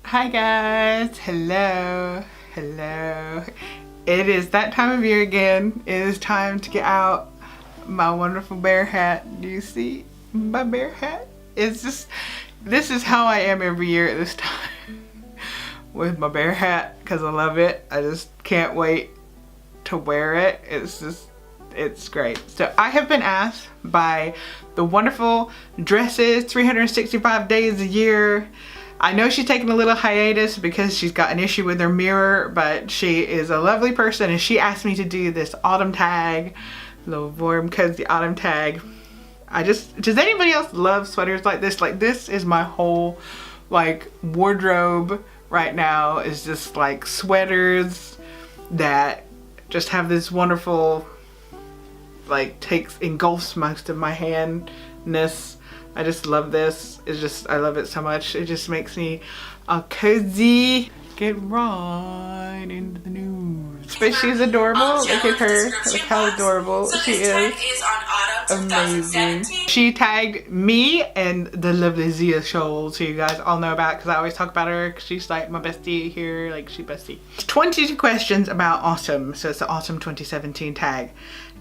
Hi guys, hello. It is that time of year again. It is time to get out my wonderful bear hat. Do you see my bear hat? It's just, this is how I am every year at this time with my bear hat because I love it. I just can't wait to wear it. It's great. So I have been asked by the wonderful Dresses365DaysAYear. I know she's taking a little hiatus because she's got an issue with her mirror, but she is a lovely person and she asked me to do this autumn tag, little warm cozy autumn tag. Does anybody else love sweaters like this? Like, this is my whole like wardrobe right now, is just like sweaters that just have this wonderful, like, engulfs most of my handness. I just love this. I love it so much. It just makes me cozy. Get right into the news. But she's adorable. Look at her. Look how adorable she is. Amazing. She tagged me and the lovely Zia Scholes, who you guys all know about because I always talk about her because she's like my bestie here. Like, she's bestie. 22 questions about autumn. So it's the autumn 2017 tag.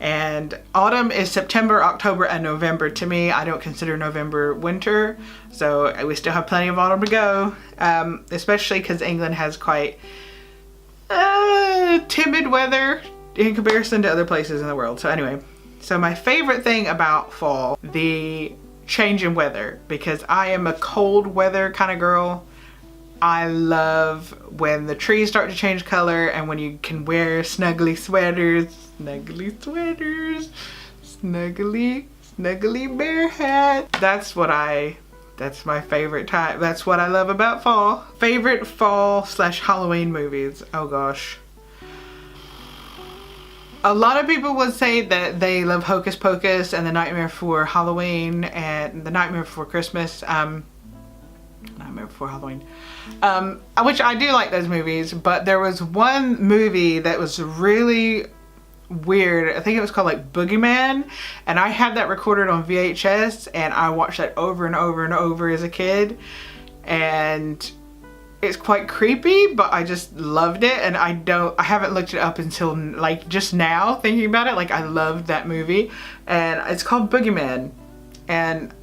And autumn is September, October, and November to me. I don't consider November winter, so we still have plenty of autumn to go, especially because England has quite timid weather in comparison to other places in the world. So anyway, so my favorite thing about fall, the change in weather, because I am a cold weather kind of girl. I love when the trees start to change color and when you can wear snuggly sweaters, snuggly bear hat. That's my favorite time. That's what I love about fall. Favorite fall / Halloween movies. Oh gosh. A lot of people would say that they love Hocus Pocus and The Nightmare Before Halloween and The Nightmare Before Christmas. Nightmare Before Halloween. Which I do like those movies, but there was one movie that was really weird. I think it was called like Boogeyman, and I had that recorded on VHS and I watched that over and over and over as a kid, and it's quite creepy, but I just loved it. And I haven't looked it up until like just now thinking about it. Like, I loved that movie, and it's called Boogeyman. And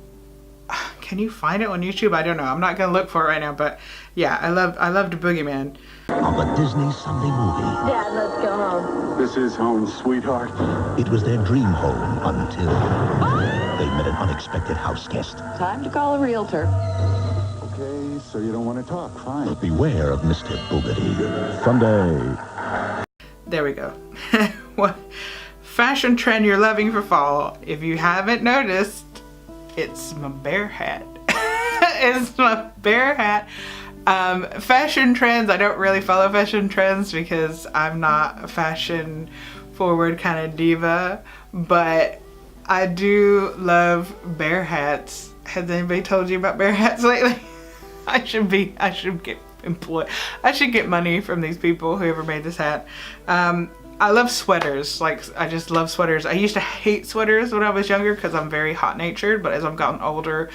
can you find it on YouTube? I don't know. I'm not gonna look for it right now, but yeah, I loved Boogeyman. On the Disney Sunday movie. Dad, let's go home. This is home, sweetheart. It was their dream home until they met an unexpected house guest. Time to call a realtor. Okay, so you don't want to talk. Fine. Beware of Mr. Boogedy. Sunday. There we go. What fashion trend you're loving for fall? If you haven't noticed, it's my bear hat. It's my bear hat. Fashion trends, I don't really follow fashion trends because I'm not a fashion forward kind of diva, but I do love bear hats. Has anybody told you about bear hats lately? I should get employed. I should get money from these people, whoever made this hat. I love sweaters. Like, I just love sweaters. I used to hate sweaters when I was younger because I'm very hot natured, but as I've gotten older,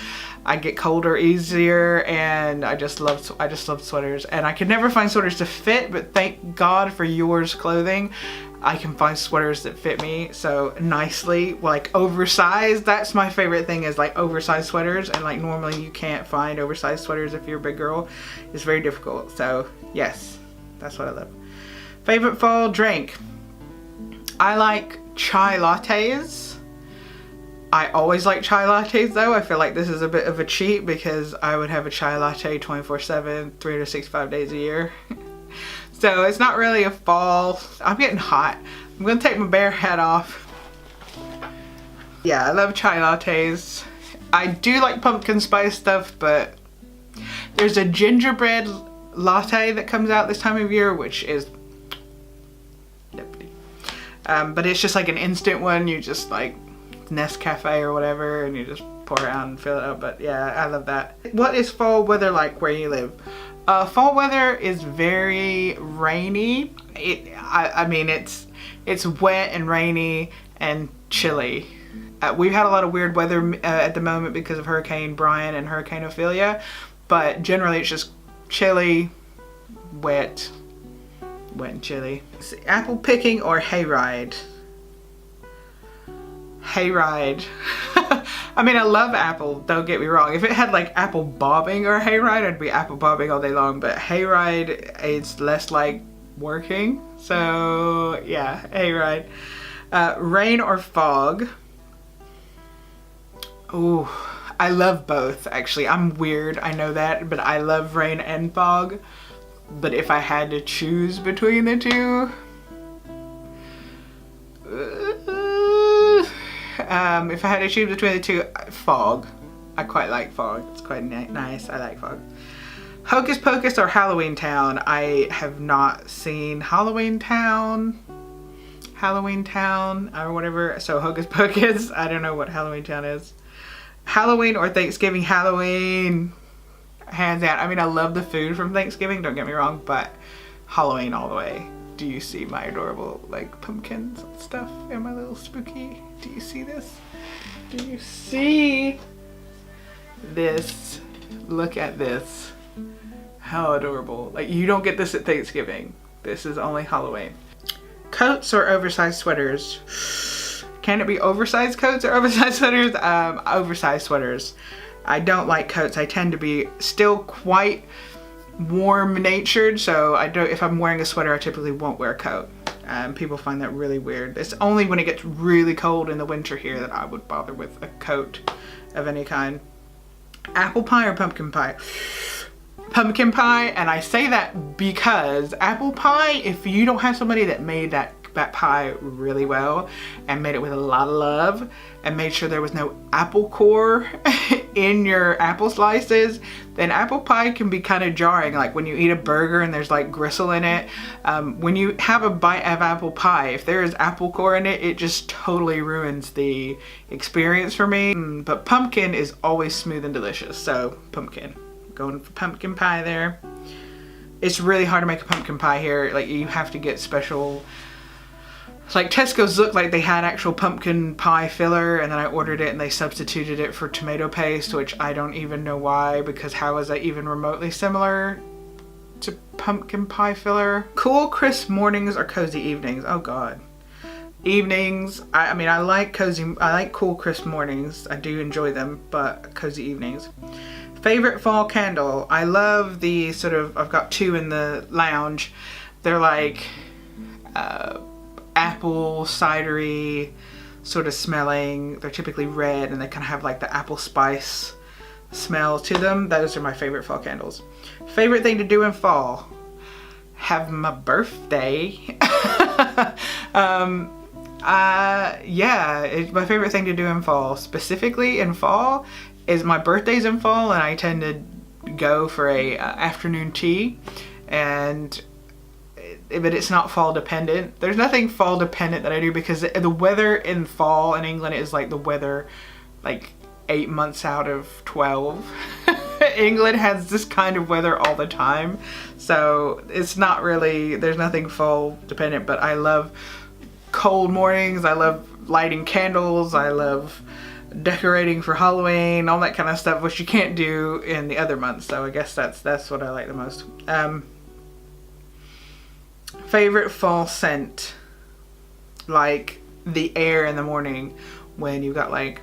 I get colder easier, and I just love sweaters. And I could never find sweaters to fit, but thank God for Yours clothing, I can find sweaters that fit me so nicely, like oversized. That's my favorite thing, is like oversized sweaters, and like normally you can't find oversized sweaters if you're a big girl. It's very difficult. So yes, that's what I love. Favorite fall drink. I like chai lattes. I always like chai lattes though. I feel like this is a bit of a cheat because I would have a chai latte 24/7, 365 days a year. So it's not really a fall. I'm getting hot. I'm gonna take my bear hat off. Yeah, I love chai lattes. I do like pumpkin spice stuff, but there's a gingerbread latte that comes out this time of year, which is but it's just like an instant one. You just like Nescafe or whatever, and you just pour it out and fill it up. But yeah, I love that. What is fall weather like where you live? Fall weather is very rainy. I mean, it's wet and rainy and chilly. We've had a lot of weird weather at the moment because of Hurricane Brian and Hurricane Ophelia, but generally it's just chilly, wet and chilly. Apple picking or hayride? Hayride. I mean, I love apple, don't get me wrong. If it had like apple bobbing or hayride, I'd be apple bobbing all day long, but hayride is less like working. So yeah, hayride. Rain or fog? Ooh, I love both actually. I'm weird, I know that, but I love rain and fog. But if I had to choose between the two, if I had to choose between the two, fog. I quite like fog. It's quite nice. I like fog. Hocus Pocus or Halloweentown? I have not seen Halloweentown or whatever. So Hocus Pocus. I don't know what Halloweentown is. Halloween or Thanksgiving? Halloween. Hands down. I mean, I love the food from Thanksgiving, don't get me wrong, but Halloween all the way. Do you see my adorable like pumpkins and stuff and my little spooky? Do you see this? Do you see this? Look at this. How adorable. Like, you don't get this at Thanksgiving. This is only Halloween. Coats or oversized sweaters? Can it be oversized coats or oversized sweaters? Oversized sweaters. I don't like coats. I tend to be still quite warm natured, so if I'm wearing a sweater, I typically won't wear a coat. People find that really weird. It's only when it gets really cold in the winter here that I would bother with a coat of any kind. Apple pie or pumpkin pie? Pumpkin pie, and I say that because apple pie, if you don't have somebody that made that pie really well and made it with a lot of love and made sure there was no apple core in your apple slices, then apple pie can be kind of jarring. Like when you eat a burger and there's like gristle in it, when you have a bite of apple pie, if there is apple core in it, it just totally ruins the experience for me. But pumpkin is always smooth and delicious, so pumpkin. Going for pumpkin pie there. It's really hard to make a pumpkin pie here. Like, you have to get special, like Tesco's looked like they had actual pumpkin pie filler, and then I ordered it and they substituted it for tomato paste, which I don't even know why, because how is that even remotely similar to pumpkin pie filler? Cool crisp mornings or cozy evenings? Oh god. Evenings. I mean, I like cool crisp mornings. I do enjoy them, but cozy evenings. Favorite fall candle? I love the sort of, I've got two in the lounge. They're like apple cidery sort of smelling. They're typically red and they kind of have like the apple spice smell to them. Those are my favorite fall candles. Favorite thing to do in fall? Have my birthday. Yeah, my favorite thing to do in fall, specifically in fall, is my birthday's in fall, and I tend to go for a afternoon tea, but it's not fall dependent. There's nothing fall dependent that I do, because the weather in fall in England is like the weather like 8 months out of 12. England has this kind of weather all the time, so it's not really, there's nothing fall dependent. But I love cold mornings, I love lighting candles, I love decorating for Halloween, all that kind of stuff, which you can't do in the other months. So I guess that's what I like the most. Favorite fall scent? Like the air in the morning when you've got like,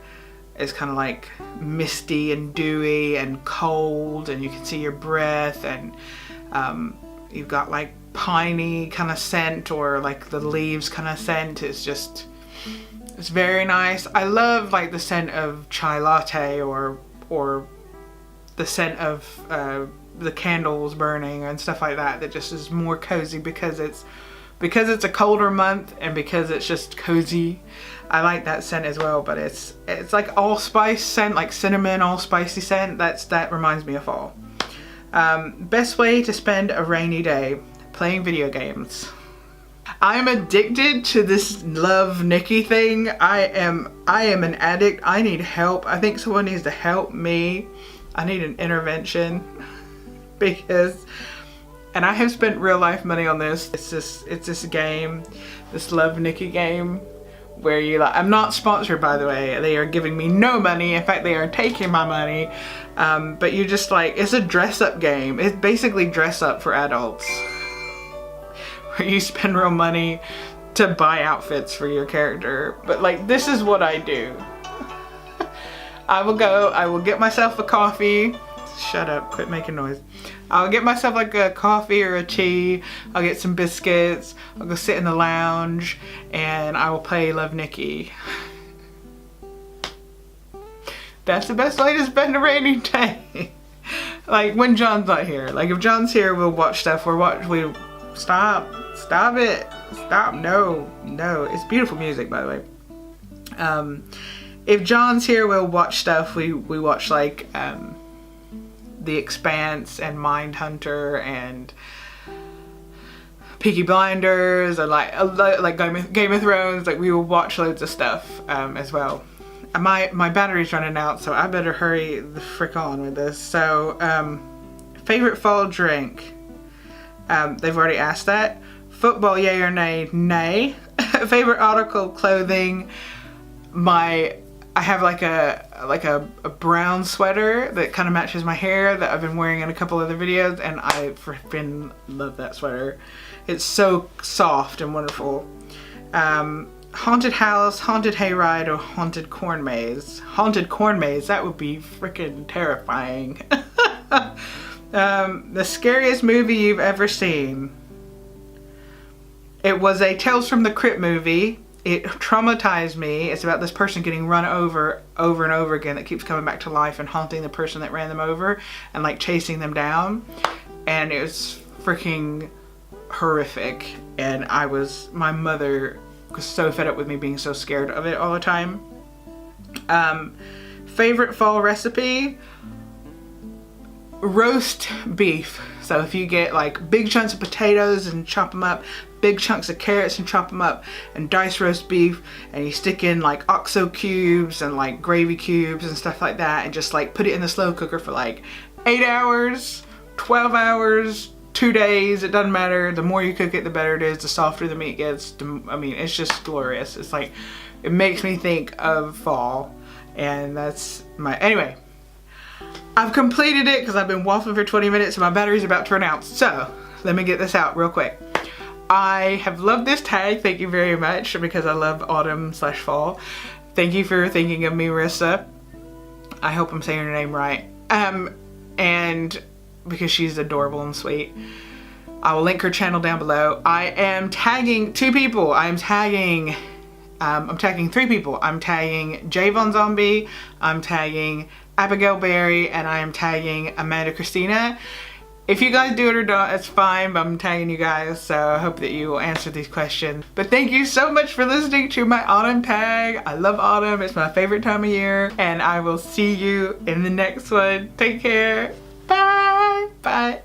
it's kind of like misty and dewy and cold, and you can see your breath, and you've got like piney kind of scent, or like the leaves kind of scent. It's very nice. I love like the scent of chai latte, or the scent of the candles burning and stuff like that. That just is more cozy because it's a colder month, and because it's just cozy. I like that scent as well, but it's like allspice scent, like cinnamon allspicey scent. That reminds me of fall. Best way to spend a rainy day? Playing video games. I'm addicted to this Love Nikki thing. I am an addict. I need help. I think someone needs to help me. I need an intervention, because, and I have spent real life money on this. It's this game, this Love Nikki game, where you like, I'm not sponsored by the way, they are giving me no money, in fact they are taking my money, but you just like, it's a dress up game. It's basically dress up for adults where you spend real money to buy outfits for your character. But like, this is what I do. I will get myself a coffee. Shut up, quit making noise. I'll get myself like a coffee or a tea. I'll get some biscuits. I'll go sit in the lounge and I will play Love Nikki. That's the best way to spend a rainy day. Like when John's not here. Like if John's here, we'll watch stuff. Stop it. Stop, no. It's beautiful music, by the way. If John's here, we'll watch stuff. We watch like, The Expanse and Mindhunter and Peaky Blinders and like Game of Thrones. Like we will watch loads of stuff as well. And my battery's running out, so I better hurry the frick on with this. So favorite fall drink. They've already asked that. Football, yay or nay? Nay. Favorite article of clothing. I have like a brown sweater that kind of matches my hair that I've been wearing in a couple other videos, and I freaking love that sweater. It's so soft and wonderful. Haunted house, haunted hayride, or haunted corn maze. Haunted corn maze, that would be freaking terrifying. The scariest movie you've ever seen. It was a Tales from the Crypt movie. It traumatized me. It's about this person getting run over and over again that keeps coming back to life and haunting the person that ran them over and like chasing them down. And it was freaking horrific. And my mother was so fed up with me being so scared of it all the time. Favorite fall recipe? Roast beef. So if you get like big chunks of potatoes and chop them up, big chunks of carrots and chop them up, and dice roast beef, and you stick in like OXO cubes and like gravy cubes and stuff like that, and just like put it in the slow cooker for like 8 hours, 12 hours, 2 days, it doesn't matter. The more you cook it, the better it is. The softer the meat gets. It's just glorious. It's like, it makes me think of fall, and that's anyway. I've completed it because I've been waffling for 20 minutes and my battery's about to run out. So let me get this out real quick. I have loved this tag. Thank you very much, because I love autumn/fall. Thank you for thinking of me, Marissa. I hope I'm saying her name right. And because she's adorable and sweet. I will link her channel down below. I am tagging 2 people. I'm tagging 3 people. I'm tagging Javon Zombie. I'm tagging Abigail Berry, and I am tagging Amanda Christina. If you guys do it or don't, it's fine, but I'm tagging you guys, so I hope that you will answer these questions. But thank you so much for listening to my autumn tag. I love autumn, it's my favorite time of year, and I will see you in the next one. Take care, bye, bye.